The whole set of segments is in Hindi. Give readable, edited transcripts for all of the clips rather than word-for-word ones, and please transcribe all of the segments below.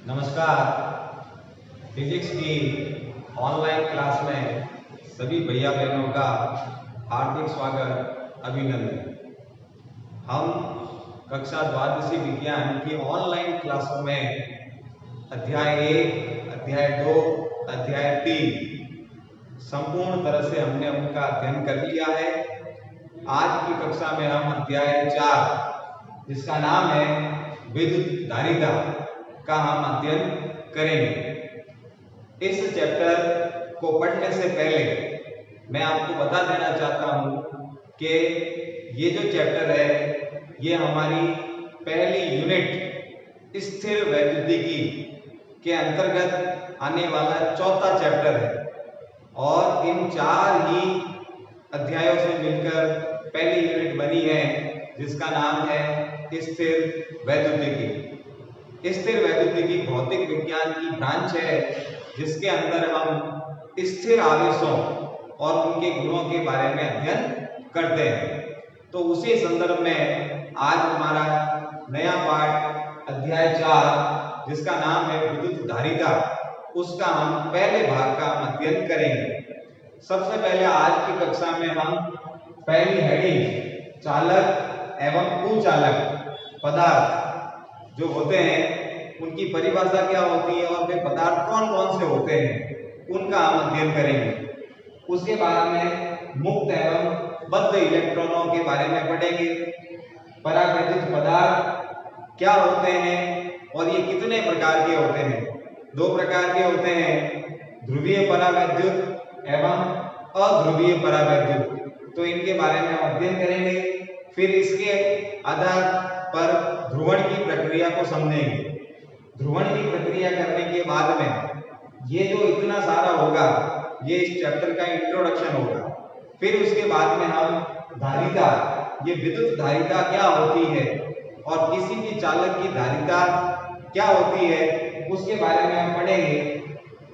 नमस्कार। फिजिक्स की ऑनलाइन क्लास में सभी भैया बहनों का हार्दिक स्वागत, अभिनंदन। हम कक्षा द्वादशी विज्ञान की ऑनलाइन क्लासों में अध्याय 1, अध्याय 2, अध्याय 3 संपूर्ण तरह से हमने उनका अध्ययन कर लिया है। आज की कक्षा में हम अध्याय 4 जिसका नाम है विद्युत धारिता का हम अध्ययन करेंगे। इस चैप्टर को पढ़ने से पहले मैं आपको बता देना चाहता हूं कि ये जो चैप्टर है ये हमारी पहली यूनिट स्थिर वैद्युतिकी के अंतर्गत आने वाला चौथा चैप्टर है और इन 4 ही अध्यायों से मिलकर पहली यूनिट बनी है जिसका नाम है स्थिर वैद्युतिकी। स्थिर वैद्युतिकी भौतिक विज्ञान की ब्रांच है जिसके अंदर हम स्थिर आवेशों और उनके गुणों के बारे में अध्ययन करते हैं। तो उसी संदर्भ में आज हमारा नया पाठ अध्याय 4 जिसका नाम है विद्युत धारिता, उसका हम पहले भाग का हम अध्ययन करेंगे। सबसे पहले आज की कक्षा में हम पहली हेडिंग चालक एवं कुचालक पदार्थ जो होते हैं उनकी परिभाषा क्या होती है और वे पदार्थ कौन कौन से होते हैं उनका हम अध्ययन करेंगे। उसके बाद में मुक्त एवं बद्ध इलेक्ट्रॉनों के बारे में पढ़ेंगे। परावैद्युत पदार्थ क्या होते हैं और ये कितने प्रकार के होते हैं। 2 प्रकार के होते हैं, ध्रुवीय परावैद्युत एवं अध्रुवीय परावैद्युत। तो इनके बारे में हम अध्ययन करेंगे। फिर इसके आधार पर ध्रुवण की प्रक्रिया को समझेंगे। ध्रुवण की प्रक्रिया करने के बाद में ये जो इतना सारा होगा ये इस चैप्टर का इंट्रोडक्शन होगा। फिर उसके बाद में हम धारिता, ये विद्युत धारिता क्या होती है और किसी भी चालक की धारिता क्या होती है उसके बारे में हम पढ़ेंगे।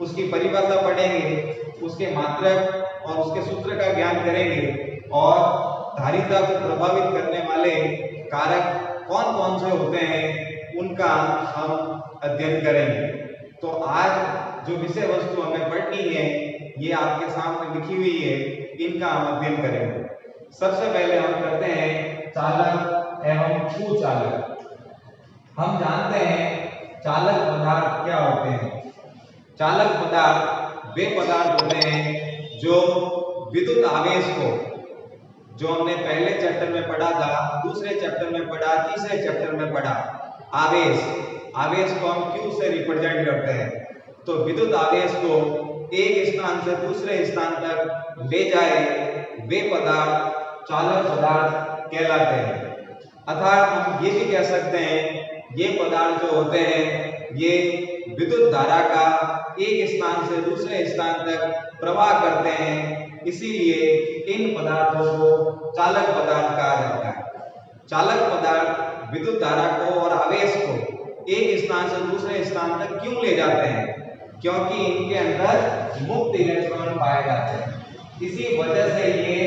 उसकी परिभाषा पढ़ेंगे, उसके मात्रक और उसके सूत्र का ज्ञान करेंगे और धारिता को प्रभावित करने वाले कारक कौन कौन से होते हैं उनका हम अध्ययन करेंगे। तो आज जो विषय वस्तु हमें पढ़नी है ये आपके सामने लिखी हुई है, इनका हम अध्ययन करेंगे। सबसे पहले हम करते हैं चालक एवं कुचालक। हम जानते हैं चालक पदार्थ क्या होते हैं। चालक पदार्थ वे पदार्थ होते हैं जो विद्युत आवेश को, जो हमने पहले चैप्टर में पढ़ा था, दूसरे चैप्टर में पढ़ा, तीसरे चैप्टर में पढ़ा, आवेश को हम Q से रिप्रेजेंट करते हैं। तो विद्युत आवेश को एक स्थान से दूसरे स्थान तक ले जाए वे पदार्थ चालक पदार्थ कहलाते हैं। अर्थात हम ये भी कह सकते हैं ये पदार्थ जो होते हैं ये विद्युत धारा का एक स्थान से दूसरे स्थान तक प्रवाह करते हैं, इसीलिए इन पदार्थों को चालक पदार्थ कहा जाता है। चालक पदार्थ विद्युत धारा को और आवेश को एक स्थान से दूसरे स्थान तक क्यों ले जाते हैं? क्योंकि इनके अंदर मुक्त इलेक्ट्रॉन पाए जाते हैं। इसी वजह से ये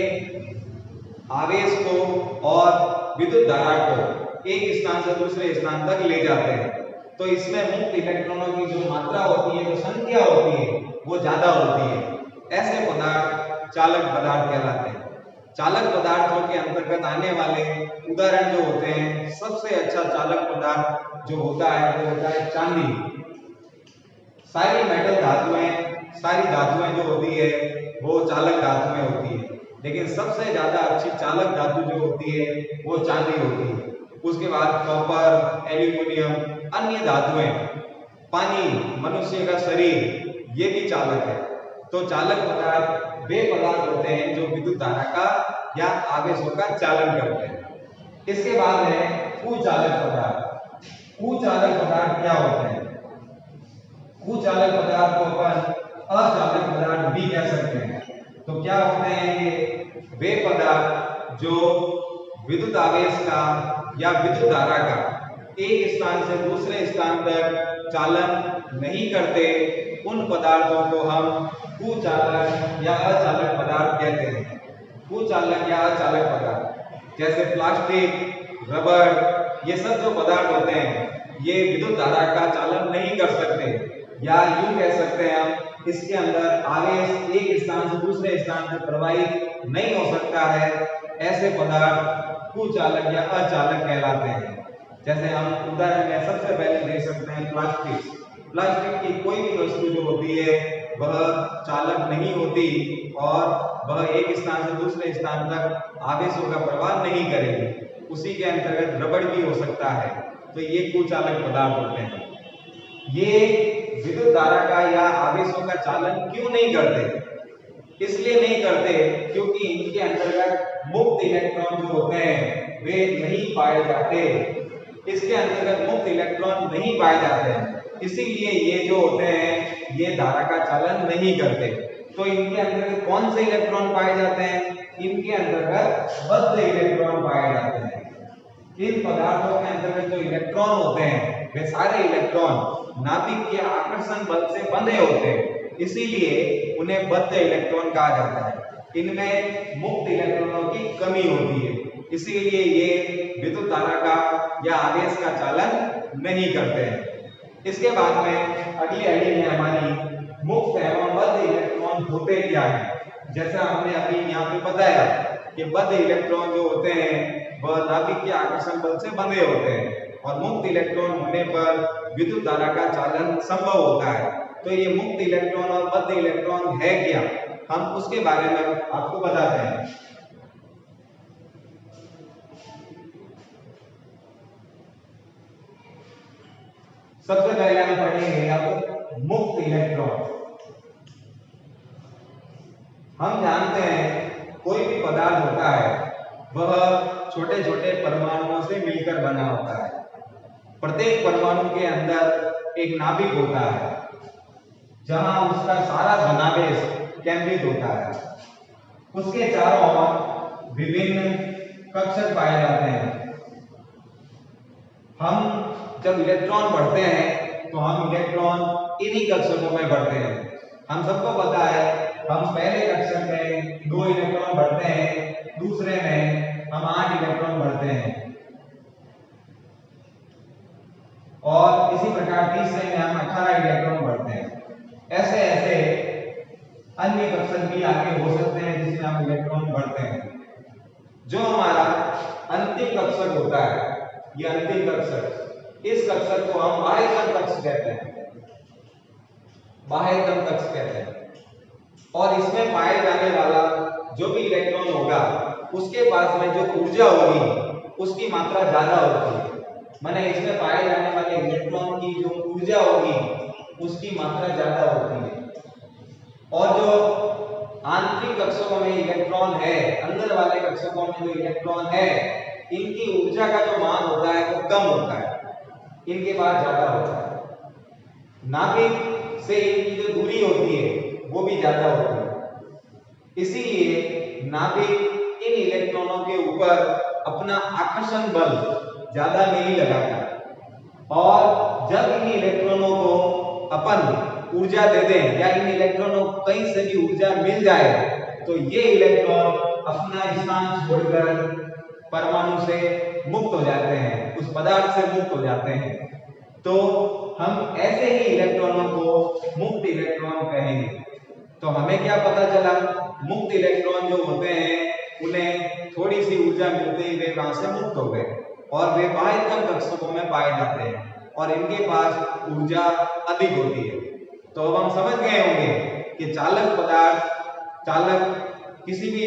आवेश को और विद्युत धारा को एक स्थान से दूसरे स्थान तक ले जाते हैं। तो इसमें मुक्त इलेक्ट्रॉनों की जो मात्रा होती है, जो संख्या होती है, वो ज्यादा होती है। ऐसे पदार्थ चालक पदार्थ कहलाते हैं। चालक पदार्थों के अंतर्गत आने वाले उदाहरण जो होते हैं, सबसे अच्छा चालक पदार्थ जो होता है वो होता है चांदी। सारी मेटल धातुएं, सारी धातुएं जो होती है वो चालक धातुएं होती है, लेकिन सबसे ज्यादा अच्छी चालक धातु जो होती है वो चांदी होती है। उसके बाद कॉपर, एल्यूमिनियम, अन्य धातुएं, पानी, मनुष्य का शरीर, ये भी चालक है। तो चालक पदार्थ वे पदार्थ होते हैं जो विद्युत धारा का या आवेशों का चालन करते हैं। इसके बाद है कुचालक पदार्थ। कुचालक पदार्थ क्या होते हैं? कुचालक पदार्थ को अपन अचालक पदार्थ भी कह सकते हैं। तो क्या होते हैं ये? वे पदार्थ जो विद्युत आवेश का या विद्युत धारा का एक स्थान से दूसरे स्थान तक चालन नहीं करते, उन पदार्थों को हम कुचालक या अचालक पदार्थ कहते हैं। कुचालक या अचालक पदार्थ जैसे प्लास्टिक, रबर, ये सब जो पदार्थ होते हैं ये विद्युत धारा का चालन नहीं कर सकते, या यूं कह सकते हैं हम इसके अंदर आवेश एक स्थान से दूसरे स्थान पर प्रवाहित नहीं हो सकता है। ऐसे पदार्थ कुचालक या अचालक कहलाते हैं। जैसे हम उदाहरण में सबसे पहले देख सकते हैं प्लास्टिक। प्लास्टिक की कोई भी वस्तु जो होती है वह चालक नहीं होती और वह एक स्थान से दूसरे स्थान तक आवेशों का प्रवाह नहीं करेगी। उसी के अंतर्गत रबड़ भी हो सकता है। तो ये कुचालक पदार्थ होते हैं। ये विद्युत धारा का या आवेशों का चालन क्यों नहीं करते? इसलिए नहीं करते क्योंकि इनके अंतर्गत मुक्त इलेक्ट्रॉन जो होते हैं वे नहीं पाए जाते। इसके अंतर्गत मुक्त इलेक्ट्रॉन नहीं पाए जाते हैं, इसीलिए ये जो होते हैं ये धारा का चालन नहीं करते। तो इनके अंतर्गत कौन से इलेक्ट्रॉन पाए जाते हैं? इनके अंतर्गत बद्ध इलेक्ट्रॉन पाए जाते हैं। इन पदार्थों के अंतर्गत जो इलेक्ट्रॉन होते हैं वे सारे इलेक्ट्रॉन नाभिक के आकर्षण बल से बंधे होते हैं, इसीलिए उन्हें बद्ध इलेक्ट्रॉन कहा जाता है। इनमें मुक्त इलेक्ट्रॉनों की कमी होती है, इसीलिए ये विद्युत धारा का या आवेश का चालन नहीं करते हैं। इसके बाद में अगली आईडी में हमारी मुक्त एवं बद्ध इलेक्ट्रॉन होते क्या है। जैसा हमने अभी यहाँ पे बताया कि बद्ध इलेक्ट्रॉन जो होते हैं वह नाभिक के आकर्षण बल से बंधे होते हैं और मुक्त इलेक्ट्रॉन होने पर विद्युत धारा का चालन संभव होता है। तो ये मुक्त इलेक्ट्रॉन और बद्ध इलेक्ट्रॉन है क्या, हम उसके बारे में आपको बताते हैं। सबसे पहले हम पढ़ेंगे अब मुक्त इलेक्ट्रॉन। हम जानते हैं कोई भी पदार्थ होता है वह छोटे छोटे परमाणुओं से मिलकर बना होता है। प्रत्येक परमाणु के अंदर एक नाभिक होता है जहां उसका सारा धनावेश केंद्रित होता है। उसके चारों ओर विभिन्न कक्षक पाए जाते हैं। हम जब इलेक्ट्रॉन पढ़ते हैं तो हम इलेक्ट्रॉन इन्हीं कक्षकों में पढ़ते हैं। हम सबको पता है हम पहले कक्षक में 2 इलेक्ट्रॉन भरते हैं, दूसरे में हम 8 इलेक्ट्रॉन भरते हैं और इसी प्रकार तीसरे में हम 18 इलेक्ट्रॉन भरते हैं। ऐसे ऐसे अन्य कक्षक भी आगे हो सकते हैं जिसमें हम इलेक्ट्रॉन भरते हैं। जो हमारा अंतिम कक्षक होता है, ये अंतिम कक्षक, इस कक्षक को हम बाह्यतम कक्ष कहते हैं। बाह्यतम कक्ष कहते हैं और इसमें पाए जाने वाला जो भी इलेक्ट्रॉन होगा उसके पास में जो ऊर्जा होगी उसकी मात्रा ज्यादा होती है। माने इसमें पाए जाने वाले इलेक्ट्रॉन की जो ऊर्जा होगी उसकी मात्रा ज्यादा होती है। और जो आंतरिक कक्षकों में इलेक्ट्रॉन है, अंदर वाले कक्षकों में जो इलेक्ट्रॉन है, इनकी ऊर्जा का जो मान होता है वो कम होता है, इनके पास ज्यादा होता है। नाभिक से इनकी जो दूरी होती है वो भी ज्यादा होती है, इसीलिए नाभिक इन इलेक्ट्रॉनों के ऊपर अपना आकर्षण बल ज्यादा नहीं लगाता और जब इन इलेक्ट्रॉनों को अपन ऊर्जा दे दें या इन इलेक्ट्रॉनों को कहीं से भी ऊर्जा मिल जाए तो ये इलेक्ट्रॉन अपना स्थान छोड़कर परमाणु से मुक्त हो जाते हैं, उस पदार्थ से मुक्त हो जाते हैं। तो हम ऐसे ही इलेक्ट्रॉनों को मुक्त इलेक्ट्रॉन कहेंगे। तो हमें क्या पता चला, मुक्त इलेक्ट्रॉन जो होते हैं उन्हें थोड़ी सी ऊर्जा मिलते ही वे वहां से मुक्त हो गए और वे बाह्यतम कक्षकों में पाए जाते हैं और इनके पास ऊर्जा अधिक होती है। तो अब हम समझ गए होंगे कि चालक पदार्थ, चालक किसी भी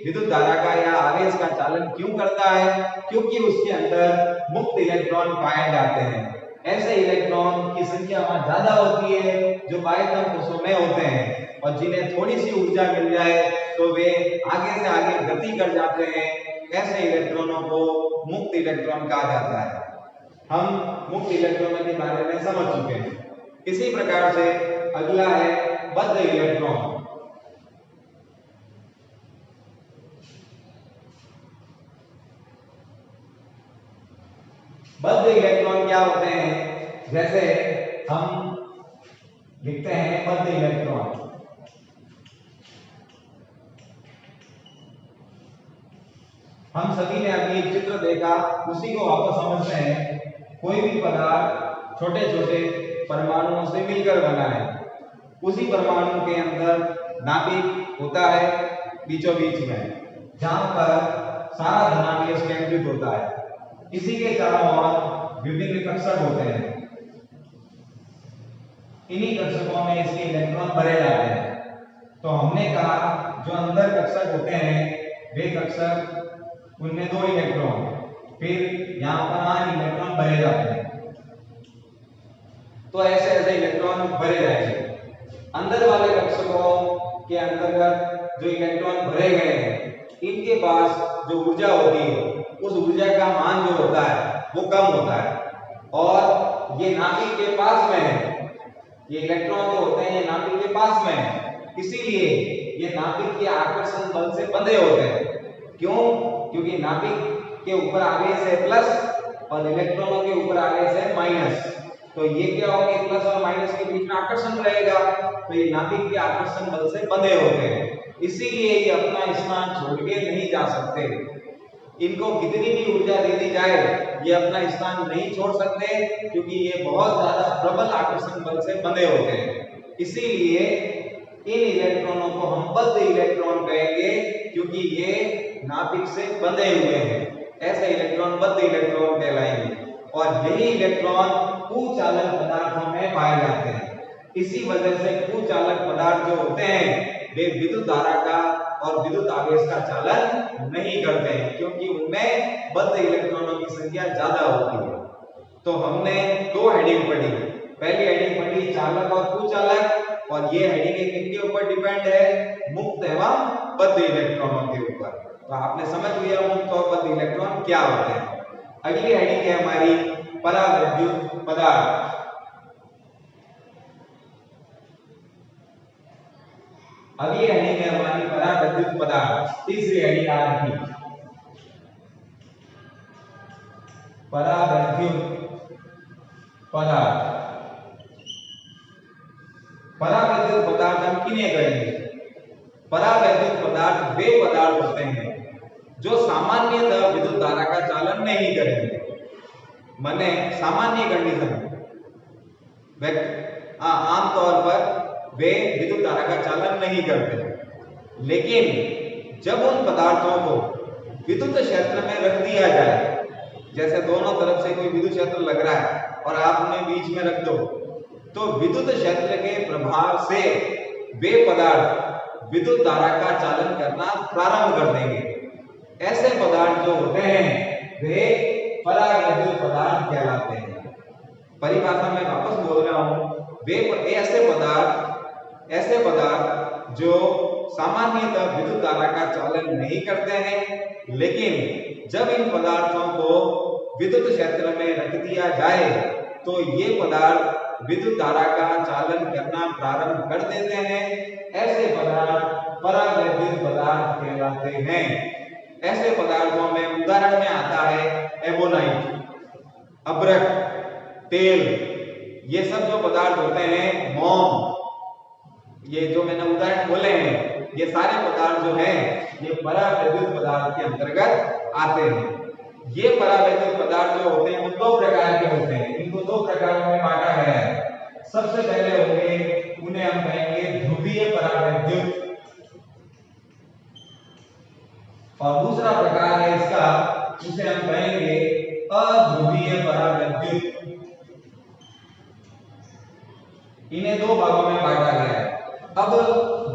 विद्युत धारा का या आवेश का चालन क्यों करता है, क्योंकि उसके अंदर मुक्त इलेक्ट्रॉन पाए जाते हैं। ऐसे इलेक्ट्रॉन की संख्या वहां ज्यादा होती है जो बाह्यतम कोशों में होते हैं और जिन्हें थोड़ी सी ऊर्जा मिल जाए तो वे आगे से आगे गति कर जाते हैं। ऐसे इलेक्ट्रॉनों को मुक्त इलेक्ट्रॉन कहा जाता है। हम मुक्त इलेक्ट्रॉनों के बारे में समझ चुके हैं। इसी प्रकार से अगला है बद्ध इलेक्ट्रॉन। बद्ध इलेक्ट्रॉन क्या होते हैं, जैसे हम लिखते हैं बद्ध इलेक्ट्रॉन। हम सभी ने अभी एक चित्र देखा, उसी को वापस समझते हैं। कोई भी पदार्थ छोटे छोटे परमाणुओं से मिलकर बना है, उसी परमाणु के अंदर नाभिक होता है बीचों बीच में, जहां पर सारा धनावेश केंद्रित होता है। इसी के चारों ओर विभिन्न कक्षक होते हैं। इन्हीं कक्षकों में इसके इलेक्ट्रॉन भरे जाते हैं। तो हमने कहा जो अंदर कक्षक होते हैं वे कक्षक, उनमें 2 इलेक्ट्रॉन, फिर यहाँ पर 8 इलेक्ट्रॉन भरे जाते हैं। तो ऐसे ऐसे इलेक्ट्रॉन भरे जाएंगे। अंदर वाले कक्षकों के अंतर्गत जो इलेक्ट्रॉन भरे गए हैं, इनके पास जो ऊर्जा होती है उस ऊर्जा का मान जो होता है वो कम होता है, और ये नाभिक के पास में है। ये इलेक्ट्रॉन जो होते हैं ये नाभिक के पास में है, इसीलिए ये नाभिक के आकर्षण बल से बंधे होते हैं। क्यों? क्योंकि नाभिक के ऊपर आवेश है प्लस और इलेक्ट्रॉनों के ऊपर आवेश है माइनस। तो ये क्या होंगे, प्लस और माइनस के बीच में आकर्षण रहेगा, तो ये नाभिक के आकर्षण बल से बंधे होते हैं। इसीलिए ये अपना स्थान छोड़ के नहीं जा सकते। इनको कितनी भी ऊर्जा दे दी जाए ये अपना स्थान नहीं छोड़ सकते, क्योंकि ये बहुत ज्यादा प्रबल आकर्षण बल से बंधे होते हैं। इसीलिए इन इलेक्ट्रॉनों को हम बद्ध इलेक्ट्रॉन कहेंगे, क्योंकि ये नाभिक से बंधे हुए हैं। ऐसे इलेक्ट्रॉन बद्ध इलेक्ट्रॉन कहलाएंगे, और यही इलेक्ट्रॉन कुचालक पदार्थों में पाए जाते हैं। इसी वजह से कुचालक पदार्थ जो होते हैं वे विद्युत धारा का और विद्युत आवेश का चालन नहीं करते हैं, क्योंकि उनमें बद्ध इलेक्ट्रॉनों की संख्या ज्यादा होती है। तो हमने 2 हेडिंग पढ़ी। पहली हेडिंग पढ़ी चालक और कुचालक, और ये हेडिंग किनके ऊपर डिपेंड है? मुक्त एवं बद्ध इलेक्ट्रॉनों के ऊपर। तो आपने समझ लिया मुक्त और बद्ध इलेक्ट्रॉन क्या होते हैं। अगली हेडिंग है हमारी परावैद्युत पदार्थ। अगली हेडिंग है हमारी परावैद्युत पदार्थ। तीसरी हेडिंग आ रही परावैद्युत पदार्थ। परावैद्युत पदार्थ हम किन्हें कहेंगे? परावैद्युत पदार्थ वे पदार्थ होते हैं जो सामान्यतः विद्युत धारा का चालन नहीं करेंगे। माने सामान्य कंडीशन आमतौर पर वे विद्युत धारा का चालन नहीं करते, लेकिन जब उन पदार्थों को विद्युत क्षेत्र में रख दिया जाए, जैसे दोनों तरफ से कोई विद्युत क्षेत्र लग रहा है और आप उन्हें बीच में रख दो, तो विद्युत क्षेत्र के प्रभाव से वे पदार्थ विद्युत धारा का चालन करना प्रारंभ कर देंगे। ऐसे पदार्थ जो होते हैं वे परावैद्युत पदार्थ कहलाते हैं। परिभाषा में वापस बोल रहा हूं, वे ऐसे पदार्थ जो सामान्यतः विद्युत धारा का चालन नहीं करते हैं, लेकिन जब इन पदार्थों को विद्युत क्षेत्र में रख दिया जाए तो ये पदार्थ विद्युत धारा का चालन करना प्रारंभ कर देते हैं। ऐसे पदार्थ परावैद्युत पदार्थ कहलाते हैं। ऐसे पदार्थों में उदाहरण में आता है एबोनाइट, अभ्रक, तेल, ये सब जो पदार्थ होते हैं, मोम, ये जो मैंने उदाहरण बोले हैं, ये सारे पदार्थ जो हैं ये परावैद्युत पदार्थ के अंतर्गत आते हैं। ये परावैद्युत पदार्थ जो होते हैं वो 2 प्रकार के होते हैं। इनको 2 प्रकारों में बांटा गया है। सबसे पहले होंगे, उन्हें हम कहेंगे ध्रुवीय परावैद्युत, और दूसरा प्रकार है इसका, उसे हम कहेंगे अध्रुवीय परावैद्युत। इन्हें 2 भागों में बांटा गया है। अब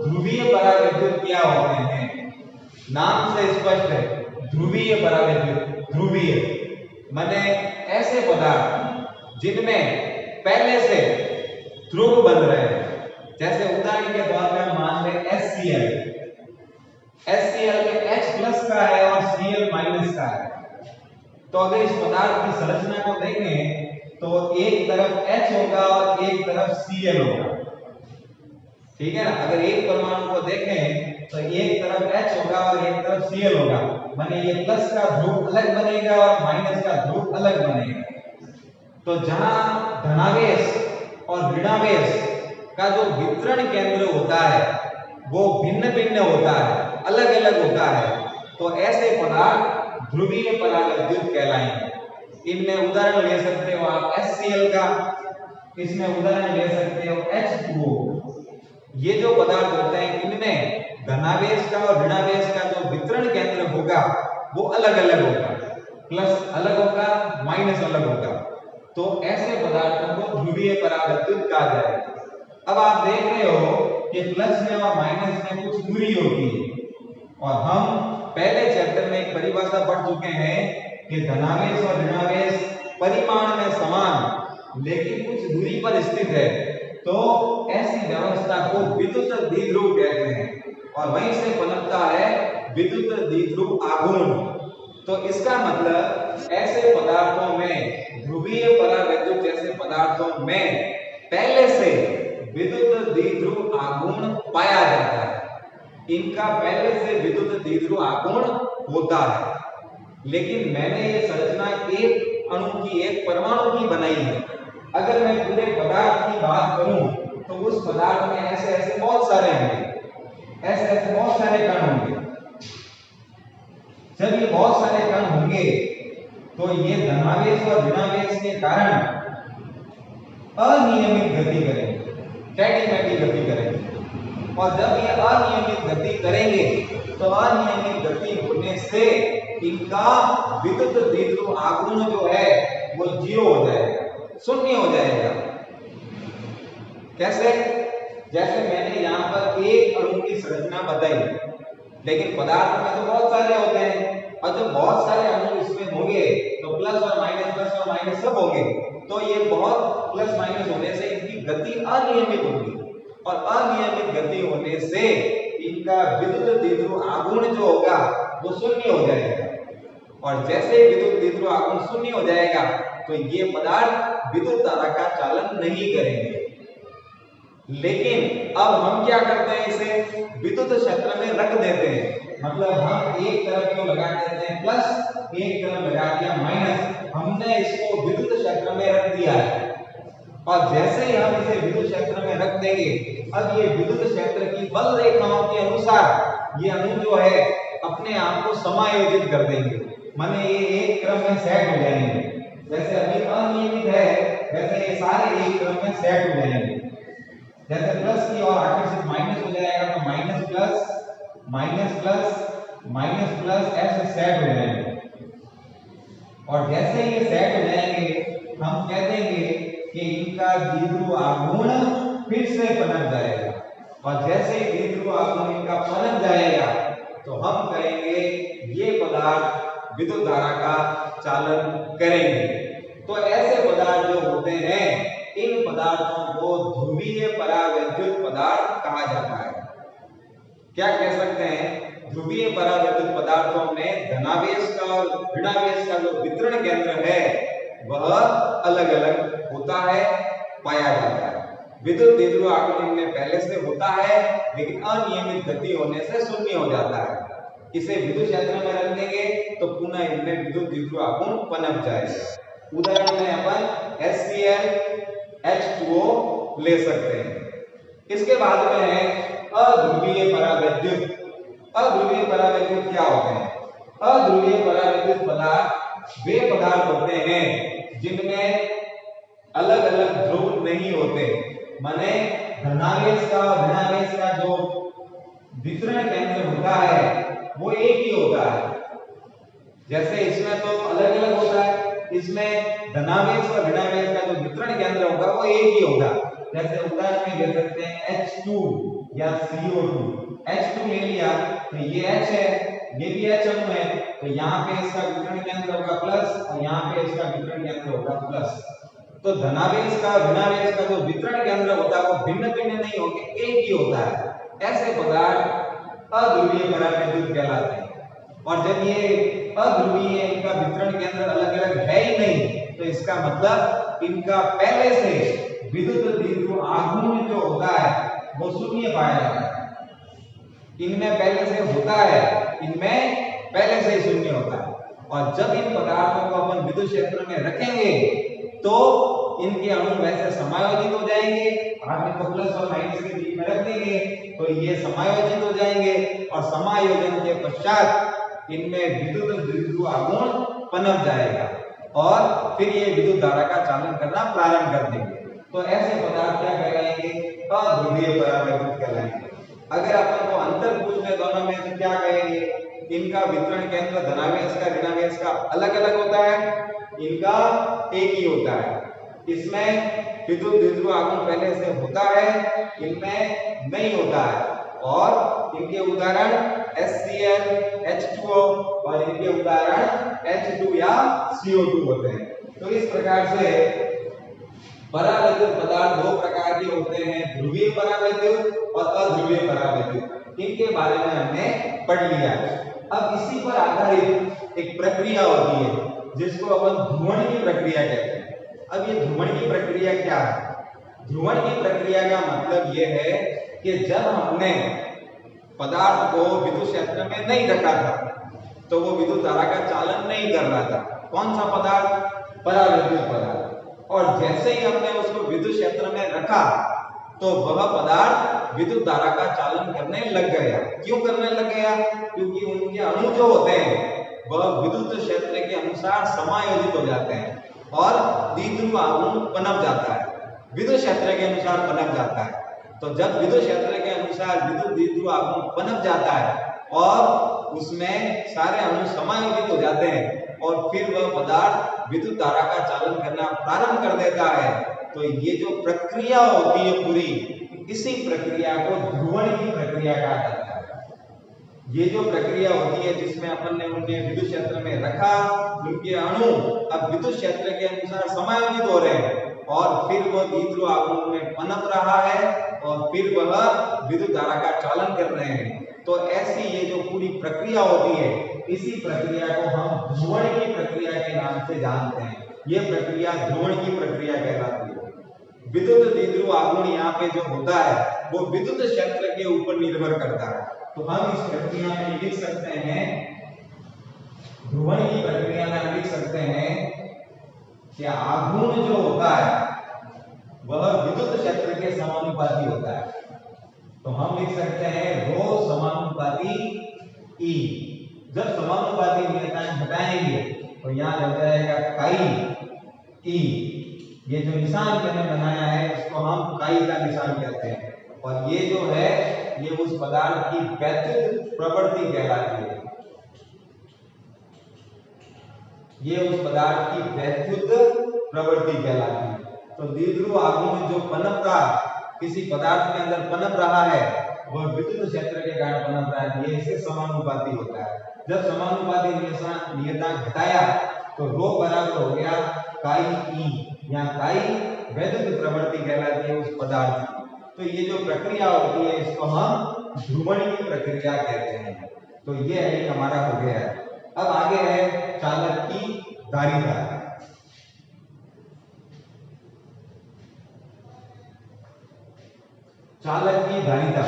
ध्रुवीय परावैद्युत क्या होते हैं? नाम से स्पष्ट है, ध्रुवीय परावैद्युत। ध्रुवीय माने ऐसे पदार्थ जिनमें पहले से ध्रुव बन रहे हैं। जैसे उदाहरण के तौर पर मान लें HCl। HCl में H प्लस का है और Cl माइनस का है। तो अगर इस पदार्थ की संरचना को देखें तो एक तरफ H होगा और एक तरफ Cl होगा, ठीक है ना। अगर एक परमाणु को देखें तो एक तरफ H होगा और एक तरफ Cl होगा, माने ये प्लस का ध्रुव अलग बनेगा और माइनस का ध्रुव अलग बनेगा। तो जहां धनावेश और ऋणावेश का जो वितरण केंद्र होता है वो भिन्न भिन्न होता है, अलग अलग होता है, तो ऐसे पदार्थ ध्रुवीय परावैद्युत कहलाएंगे। इनमें उदाहरण ले सकते हो आप HCl का, इसमें उदाहरण ले सकते हो H2O। ये जो पदार्थ होते हैं इनमें धनावेश का और ऋणावेश का जो वितरण केंद्र होगा वो अलग अलग होगा, प्लस अलग होगा, माइनस अलग होगा। तो ऐसे पदार्थों को ध्रुवीय परावैद्युत कहा जाएगा। अब आप देख रहे हो कि प्लस में और माइनस में कुछ दूरी होती है, और हम पहले चैप्टर में एक परिभाषा पढ़ चुके हैं कि धनावेश और ऋणावेश परिमाण में समान लेकिन कुछ दूरी पर स्थित है, तो ऐसी व्यवस्था को विद्युत द्विध्रुव कहते हैं, और वहीं से पनपता है विद्युत द्विध्रुव आघूर्ण। तो इसका मतलब ऐसे पदार्थों में ध्रुवीय परावैद्युत जैसे पदार्थों में पहले से विद्युत द्विध्रुव आघूर्ण पाया जाता है, इनका पहले से विद्युत द्विध्रुव आघूर्ण होता है। लेकिन मैंने ये संरचना एक अणु की, एक परमाणु की बनाई है। अगर मैं पूरे पदार्थ की बात करूं तो उस पदार्थ में ऐसे ऐसे बहुत सारे होंगे, ऐसे ऐसे बहुत सारे कण होंगे। जब ये बहुत सारे कण होंगे तो ये धनावेश और ऋणावेश के कारण अनियमित गति करेंगे, कैटिमेटिक गति करेंगे, और जब ये अनियमित गति करेंगे तो अनियमित गति होने से इनका विद्युत द्विध्रुव आघूर्ण जो है वो 0 हो जाएगा, शून्य हो जाएगा। कैसे? जैसे मैंने यहाँ पर एक अणु की संरचना बताई, लेकिन पदार्थ में तो बहुत सारे होते हैं, और जब बहुत सारे अणु इसमें होंगे तो प्लस और माइनस सब होंगे, तो ये बहुत प्लस माइनस होने से इनकी गति अनियमित होगी, और अनियमित गति होने से इनका विद्युत द्विध्रुव आघूर्ण जो होगा वो शून्य हो जाएगा। और जैसे विद्युत द्विध्रुव आघूर्ण शून्य हो जाएगा तो ये पदार्थ विद्युत धारा का चालन नहीं करेंगे। लेकिन अब हम क्या करते हैं, इसे विद्युत क्षेत्र में रख देते हैं। मतलब हम एक तरफ तो लगा देते हैं प्लस, एक तरफ लगा दिया माइनस, हमने इसको विद्युत क्षेत्र में रख दिया है। और जैसे ही हम इसे विद्युत क्षेत्र में रख देंगे, अब ये विद्युत क्षेत्र की बल रेखाओं के अनुसार ये अणु जो है अपने आप को समायोजित कर देंगे, माने ये एक क्रम में सेट हो जाएंगे। जैसे अभी अनियमित है वैसे ये सारे एक क्रम में सेट हो जाएंगे। जैसे प्लस की ओर आकर्षित माइनस हो जाएगा तो minus plus minus plus minus plus ऐसे सेट हो जाएंगे। और जैसे ये सेट हो जाएंगे हम कह देंगे कि इनका द्विध्रुव आघूर्ण फिर से पनप जाएगा, और जैसे ही द्विध्रुव आघूर्ण इनका पनप जाएगा तो हम कहेंगे ये पदार्थ विद्युत धारा का चालन करेंगे। तो ऐसे पदार्थ जो होते हैं इन पदार्थों को ध्रुवीय परावैद्युत पदार्थ कहा जाता है। क्या कह सकते हैं? ध्रुवीय परावैद्युत पदार्थों में धनावेश का और ऋणावेश का जो वितरण केंद्र है वह अलग अलग होता है, पाया जाता है। विद्युत द्विध्रुव आघूर्ण में पहले से होता है लेकिन अनियमित गति होने से शून्य हो जाता है। इसे विद्युत क्षेत्र में रख देंगे तो पुनः इनमें विद्युत द्विध्रुव आघूर्ण पनप जाएगा। उदाहरण में अपन HCl H2O ले सकते हैं। इसके बाद में है अध्रुवीय परावैद्युत। अध्रुवीय परावैद्युत क्या होते हैं? अध्रुवीय परावैद्युत पदार्थ वे पदार्थ होते हैं जिनमें अलग अलग ध्रुव नहीं होते, माने धनावेश का और ऋणावेश का जो वितरण केंद्र होता है वो एक ही होता है। जैसे इसमें तो अलग अलग होता है, इसमें धनावेश और ऋणावेश का जो वितरण केंद्र होगा वो एक ही होगा। जैसे उदाहरण में ले सकते हैं H2 या CO2। H2 ले लिया तो ये H है, ये भी H अणु है, तो यहाँ पे इसका वितरण केंद्र होगा प्लस और यहाँ पे इसका वितरण केंद्र होगा प्लस। तो धनावेश का ऋणावेश का जो वितरण केंद्र होता है वो भिन्न भिन्न नहीं होके एक ही होता है। ऐसे पदार्थ अध्रुवीय परावैद्युत कहलाते हैं। और जब ये अध्रुवीय, इनका वितरण केंद्र अलग अलग है ही नहीं, तो इसका मतलब इनका पहले से विद्युत द्विध्रुव आघूर्ण जो होता है वो शून्य पाया जाता है। इनमें पहले से होता है, इनमें पहले से ही शून्य होता है। और जब इन पदार्थों को अपन विद्युत क्षेत्र में रखेंगे तो इनके अणु वैसे समायोजित हो जाएंगे। आगे को प्लस और माइनस के बीच में रख देंगे तो ये समायोजित हो जाएंगे, और समायोजन के पश्चात इनमें विद्युत द्विध्रुव आघूर्ण पनप जाएगा। और फिर ये विद्युत धारा का चालन करना प्रारंभ कर देंगे। तो ऐसे पदार्थ क्या कहलाएंगे? अध्रुवीय परावैद्युत कहलाएंगे। अगर अपन को अंतर पूछ ले दोनों में तो क्या कहेंगे? इनका वितरण केंद्र धनावेश का ऋणावेश का अलग अलग होता है, इनका एक ही होता है। इसमें विद्युत द्विध्रुव आघूर्ण पहले से होता है, इनमें नहीं होता है। और इनके उदाहरण HCl, H2O और इनके उदाहरण H2 या CO2 होते हैं। तो इस प्रकार से परावैद्युत पदार्थ दो प्रकार के होते हैं, ध्रुवीय परावैद्युत और अध्रुवीय परावैद्युत। इनके बारे में हमने पढ़ लिया। अब इसी पर आधारित एक प्रक्रिया होती है जिसको अपन ध्रुवण की प्रक्रिया कहते हैं। अब ये ध्रुवण की प्रक्रिया क्या है? ध्रुवण की प्रक्रिया का मतलब ये है कि जब हमने पदार्थ को विद्युत क्षेत्र में नहीं रखा था तो वो विद्युत धारा का चालन नहीं कर रहा था। कौन सा पदार्थ? परावैद्युत पदार्थ। और जैसे ही हमने उसको विद्युत क्षेत्र में रखा तो वह पदार्थ विद्युत धारा का चालन करने लग गया। क्यों करने लग गया? क्योंकि उनके अणु जो होते हैं वह विद्युत क्षेत्र के अनुसार समायोजित हो जाते हैं और द्विध्रुव आघूर्ण पनप जाता है, विद्युत क्षेत्र के अनुसार पनप जाता है। तो जब विद्युत क्षेत्र के अनुसार विद्युत द्विध्रुव आघूर्ण पनप जाता है और उसमें सारे अणु समायोजित हो जाते हैं और फिर वह पदार्थ विद्युत धारा का चालन करना प्रारंभ कर देता है, तो ये जो प्रक्रिया होती है पूरी, इसी प्रक्रिया को ध्रुवण की प्रक्रिया कहा जाता है। ये जो प्रक्रिया होती है जिसमें अपन ने उनके विद्युत क्षेत्र में रखा, उनके अणु अब विद्युत क्षेत्र के अनुसार समायोजित हो रहे हैं और फिर वह द्विध्रुव आघूर्ण में पनप रहा है और फिर वह विद्युत धारा का चालन कर रहे हैं। तो ऐसी ये जो पूरी प्रक्रिया होती है, इसी प्रक्रिया को हम ध्रुवण की प्रक्रिया के नाम से जानते हैं। ये प्रक्रिया ध्रुवण की प्रक्रिया कहलाती है। विद्युत द्विध्रुव आघूर्ण यहाँ पे जो होता है वो विद्युत क्षेत्र के ऊपर निर्भर करता है। तो हम इस प्रक्रिया में लिख सकते हैं, ध्रुवण की प्रक्रिया में हम लिख सकते हैं कि आघूर्ण जो होता है वह विद्युत क्षेत्र के समानुपाती होता है। तो हम लिख सकते हैं रो समानुपाती ई। जब समानुपाती नियतांक घटाएंगे तो यहाँ लग जाएगा काई ई। ये जो निशान मैंने बनाया है इसको हम काई का निशान कहते हैं। और ये जो है ये उस पदार्थ की वैद्युत प्रवृत्ति कहलाती है। ये उस पदार्थ की वैद्युत प्रवृत्ति कहलाती है। तो द्विध्रुव आघूर्ण जो पनप रहा, किसी पदार्थ के अंदर पनप रहा है, वह विद्युत क्षेत्र के कारण पनप रहा है, ये इससे समानुपाती होता है। जब समानुपाती नियतांक घटाया तो रो बराबर हो गया काई ई। यहाँ काई वैद्युत प्रवृत्ति कहलाती है उस पदार्थ की। तो ये जो प्रक्रिया होती है इसको हम ध्रुवण की प्रक्रिया कहते हैं। तो ये एक हमारा हो गया है। अब आगे है चालक की धारिता। चालक की धारिता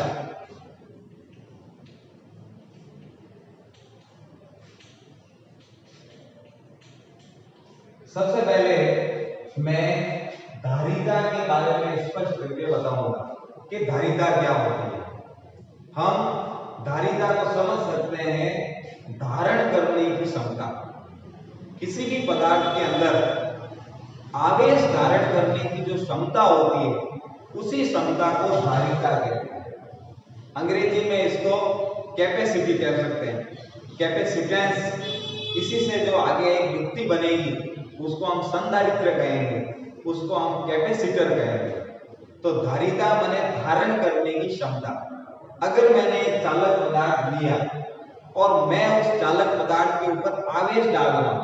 सबसे पहले मैं धारिता के बारे में स्पष्ट करके बताऊंगा कि धारिता क्या होती है। हम धारिता को समझ सकते हैं धारण करने की क्षमता। किसी भी पदार्थ के अंदर आवेश धारण करने की जो क्षमता होती है उसी क्षमता को धारिता कहते हैं। अंग्रेजी में इसको कैपेसिटी कह सकते हैं, कैपेसिटेंस। इसी से जो आगे एक युक्ति बनेगी उसको हम संधारित्र कहेंगे, उसको हम कैपेसिटर कहेंगे। तो धारिता माने धारण करने की क्षमता। अगर मैंने एक चालक पदार्थ लिया और मैं उस चालक पदार्थ के ऊपर आवेश डाल रहा हूं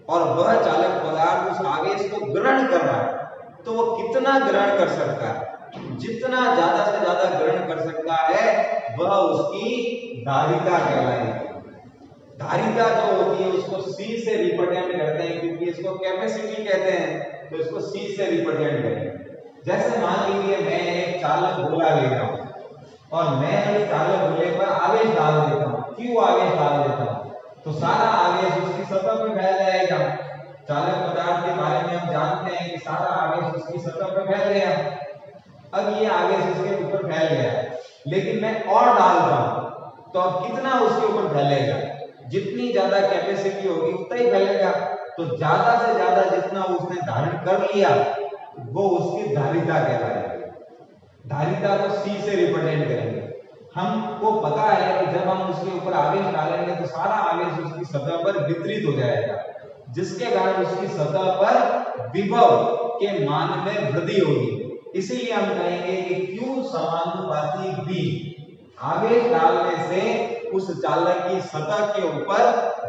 और वह चालक पदार्थ उस आवेश को ग्रहण कर रहा है, तो वो कितना ग्रहण कर सकता है? जितना ज्यादा से ज्यादा ग्रहण कर सकता है वह उसकी धारिता कहलाएगी। धारिता जो होती है उसको C से रिप्रेजेंट करते हैं, क्योंकि इसको कैपेसिटी कहते हैं, तो इसको C से रिप्रेजेंट करेंगे। जैसे मान लीजिए मैं एक चालक गोला ले रहा हूं और मैं इस चालक गोले पर आवेश डाल देता हूं। क्यों आवेश डाल देता हूं? तो सारा आवेश उसकी सतह पर फैल जाएगा। चालक पदार्थ के बारे में हम जानते हैं कि सारा आवेश उसकी सतह पर फैल गया। अब ये आवेश इसके ऊपर फैल गया, लेकिन मैं और डाल रहा हूं तो अब कितना उसके ऊपर फैलेगा? जितनी ज्यादा कैपेसिटी होगी उतना ही फैलेगा। तो ज्यादा से ज्यादा जितना उसने धारण कर लिया वो उसकी धारिता कहलाएगी। धारिता को C से रिप्रेजेंट करेंगे। हमको पता है कि जब हम उसके ऊपर आवेश डालेंगे तो सारा आवेश उसकी सतह पर वितरित हो जाएगा, जिसके कारण उसकी सतह पर विभव के मान में वृद्धि होगी। इसीलिए हम कहेंगे कि Q समानुपाती V। आवेश डालने से उस चालक की सतह के ऊपर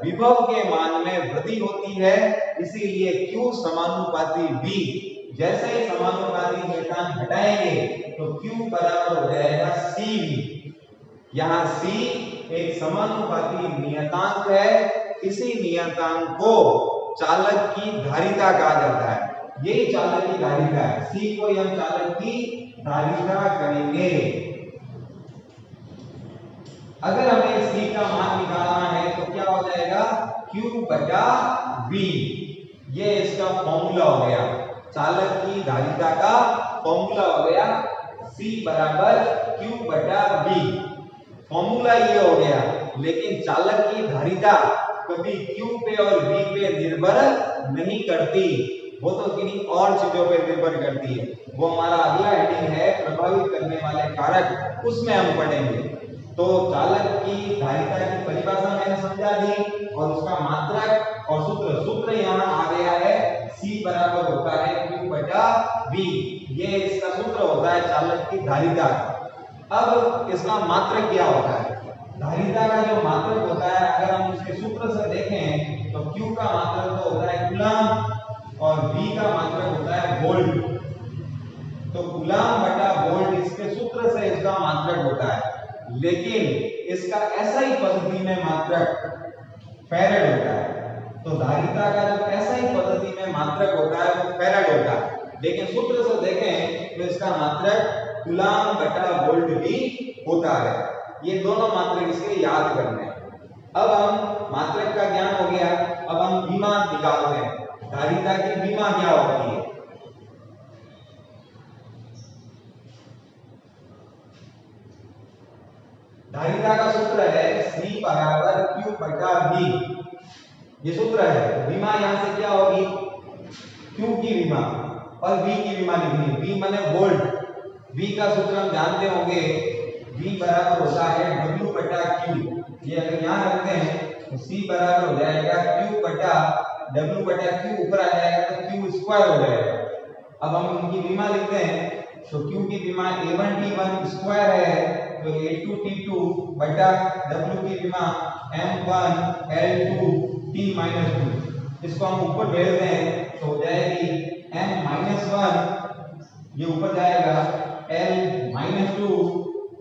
विभव के मान में वृद्धि होती है, इसीलिए Q समानुपाती V। जैसे ही समानुपाती नियतांक हटाएंगे तो Q बराबर हो जाएगा CV। यहाँ C एक समानुपाती नियतांक है, इसी नियतांक को चालक की धारिता कहा जाता है। यही चालक की धारिता है। C को हम चालक की धारिता करेंगे। अगर हमें C का मान निकालना है तो क्या हो जाएगा, Q बटा V। ये इसका फॉर्मूला हो गया, चालक की धारिता का फॉर्मूला हो गया C बराबर Q बटा V। फॉर्मूला ये हो गया, लेकिन चालक की धारिता कभी Q पे और V पे निर्भर नहीं करती, वो तो किन्हीं और चीजों पे निर्भर करती है। वो हमारा अगला हेडिंग है प्रभावित करने वाले कारक, उसमें हम पढ़ेंगे। तो चालक की धारिता की परिभाषा मैंने समझा दी और उसका मात्रक और सूत्र यहाँ आ गया है। C बराबर होता है Q बटा V। ये इसका सूत्र होता है चालक की धारिता। अब इसका मात्रक क्या होता है? धारिता का जो मात्रक होता है, अगर हम उसके सूत्र से देखें तो Q का मात्रक तो होता है कूलम और V का मात्रक होता है वोल्ट। तो कूलम बटा वोल्ट इसके सूत्र से इसका मात्रक होता है, लेकिन इसका SI पद्धति में मात्रक फैराड होता है। तो धारिता का जो SI पद्धति में मात्रक होता है वो फैराड होता है, लेकिन सूत्र से देखें तो इसका मात्रक कूलम बटा वोल्ट भी होता है। ये दोनों मात्रक इसके याद करने हैं। अब हम मात्रक का ज्ञान हो गया, अब हम विमा निकालते हैं। धारिता की विमा क्या होती है? धारिता का सूत्र है C बराबर Q बटा V। ये सूत्र है। विमा यहां से क्या होगी, Q की विमा और V की विमा लिखनी है। V माने वोल्ट। V का सूत्र हम जानते होंगे, V बराबर होता है W बटा Q। ये अगर यहां रखते हैं तो C बराबर हो जाएगा Q बटा W बटा Q, ऊपर आ जाएगा तो Q स्क्वायर हो जाएगा। अब हम इनकी विमा लिखते हैं तो Q की विमा A1T1 स्क्वायर है, तो A2T2 बटा W की विमा M1L2T-2। इसको हम ऊपर भेज दें तो हो जाएगी M-1, ये ऊपर जाएगा L-2,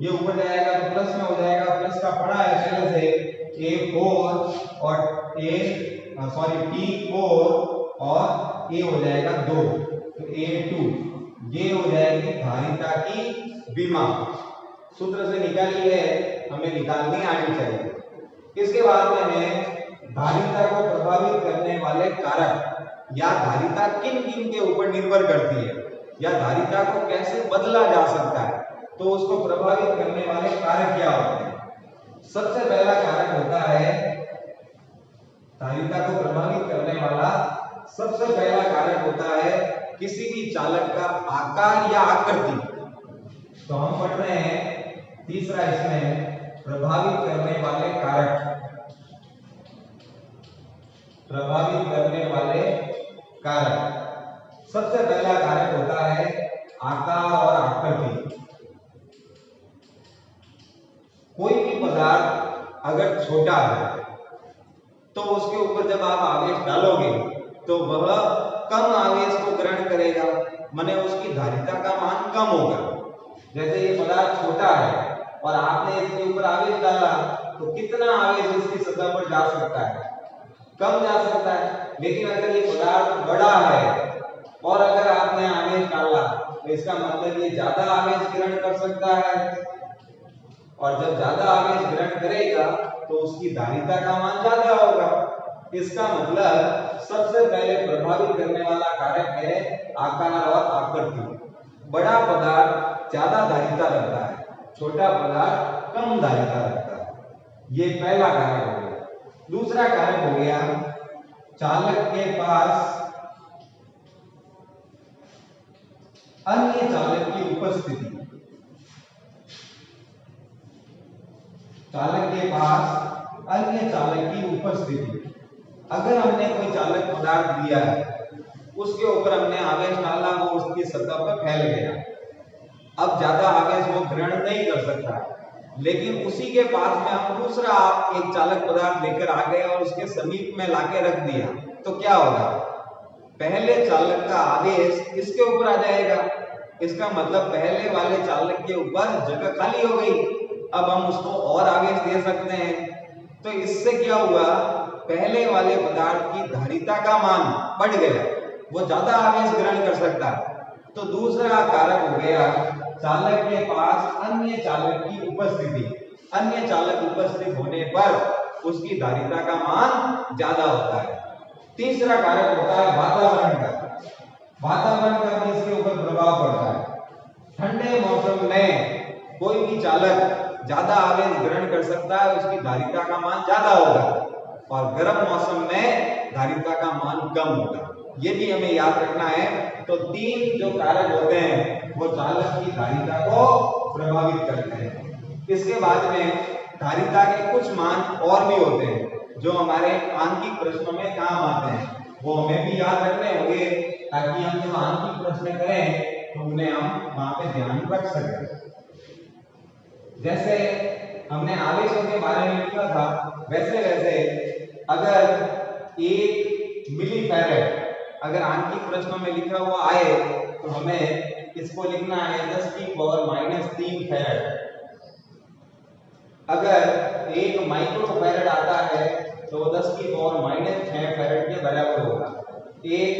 ये ऊपर जाएगा तो प्लस में हो जाएगा, प्लस का पड़ा है पहले से A4 और T4 और A हो जाएगा 2, तो A2। ये हो जाएगी धारिता की विमा। सूत्र से निकाली है, हमें निकालनी आनी चाहिए। इसके बाद में है धारिता को प्रभावित करने वाले कारक, या धारिता किन किन के ऊपर निर्भर करती है, या धारिता को कैसे बदला जा सकता है, तो उसको प्रभावित करने वाले कारक क्या होते हैं? सबसे पहला कारक होता है धारिता को प्रभावित करने वाला, सबसे पहला कारक होता है किसी भी चालक का आकार या आकृति। तो हम पढ़ रहे हैं तीसरा इसमें प्रभावित करने वाले कारक। प्रभावित करने वाले कारक, सबसे पहला कारक होता है आकार और आकृति। कोई भी पदार्थ अगर छोटा है तो उसके ऊपर जब आप आवेश डालोगे तो वह कम आवेश को ग्रहण करेगा, माने उसकी धारिता का मान कम होगा। जैसे ये पदार्थ छोटा है और आपने इसके ऊपर आवेश डाला तो कितना आवेश इसकी सतह पर जा सकता है? कम जा सकता है। लेकिन अगर ये पदार्थ बड़ा है और अगर आपने आवेश डाला तो इसका मतलब ये ज्यादा आवेश ग्रहण कर सकता है, और जब ज्यादा आवेश ग्रहण करेगा तो उसकी धारिता का मान ज्यादा होगा। इसका मतलब सबसे पहले प्रभावित करने वाला कारक है आकार और आकृति। बड़ा पदार्थ ज्यादा धारिता रखता है, छोटा पदार्थ कम धारिता रखता है। ये पहला कारक हो गया। दूसरा कारक हो गया चालक के पास अन्य चालक की उपस्थिति, चालक के पास अन्य चालक की उपस्थिति। अगर हमने कोई चालक पदार्थ दिया है, उसके ऊपर हमने आवेश डाला, वो उसकी सतह पर फैल गया। अब ज्यादा आवेश वो ग्रहण नहीं कर सकता, लेकिन उसी के पास में हम दूसरा एक चालक पदार्थ लेकर आ गए और उसके समीप में लाके रख दिया, तो क्या होगा? पहले चालक का आवेश इसके ऊपर आ जाएगा। इसका मतलब पहले वाले चालक के ऊपर जगह खाली हो गई, अब हम उसको और आवेश दे सकते हैं। तो इससे क्या हुआ? पहले वाले पदार्थ की धारिता का मान बढ़ गया, वो ज्यादा आवेश ग्रहण कर सकता। तो दूसरा कारक हो गया चालक के पास अन्य चालक की उपस्थिति। अन्य चालक उपस्थित होने पर उसकी धारिता का मान ज्यादा होता है। तीसरा कारक होता है वातावरण का। वातावरण का भी इसके ऊपर प्रभाव पड़ता है। ठंडे मौसम में कोई भी चालक ज्यादा आवेश ग्रहण कर सकता है, उसकी धारिता का मान ज्यादा होगा, और गर्म मौसम में धारिता का मान कम होगा। ये भी हमें याद रखना है। तो तीन जो कारक होते हैं वो चालक की धारिता को प्रभावित करते हैं। इसके बाद में धारिता के कुछ मान और भी होते हैं जो हमारे आंकिक प्रश्नों में काम आते हैं, वो हमें भी याद रखने होंगे, ताकि हम जब आंकिक प्रश्न करें तो उन्हें हम वहां पे ध्यान रख सकें। जैसे हमने आवेशों के बारे में लिखा था, वैसे वैसे अगर 1 मिलीफैरेड अगर आंकिक प्रश्नों में लिखा हुआ आए तो हमें इसको लिखना है 10 की पावर -3 फैरेड। अगर 1 माइक्रोफैरेड आता है तो 10 की पावर -6 फैरेड के बराबर होगा। 1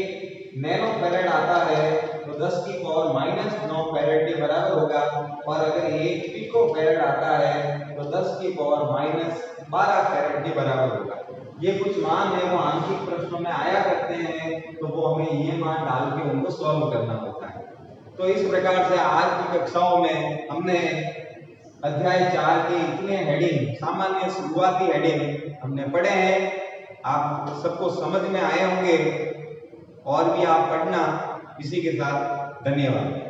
नैनो फैरेड आता है तो 10 की पावर -9 फैरेड के बराबर होगा। और अगर 1 पिको फैरेड आता है तो 10 की पावर -12 फैरेड के बराबर होगा। ये कुछ मान है वो आंकिक प्रश्नों में आया करते हैं, तो वो हमें ये मान डाल के उनको सॉल्व करना होता है। तो इस प्रकार से आज की कक्षाओं में हमने अध्याय 4 के इतने हेडिंग, सामान्य शुरुआती हेडिंग हमने पढ़े हैं। आप सबको समझ में आए होंगे, और भी आप पढ़ना। इसी के साथ धन्यवाद।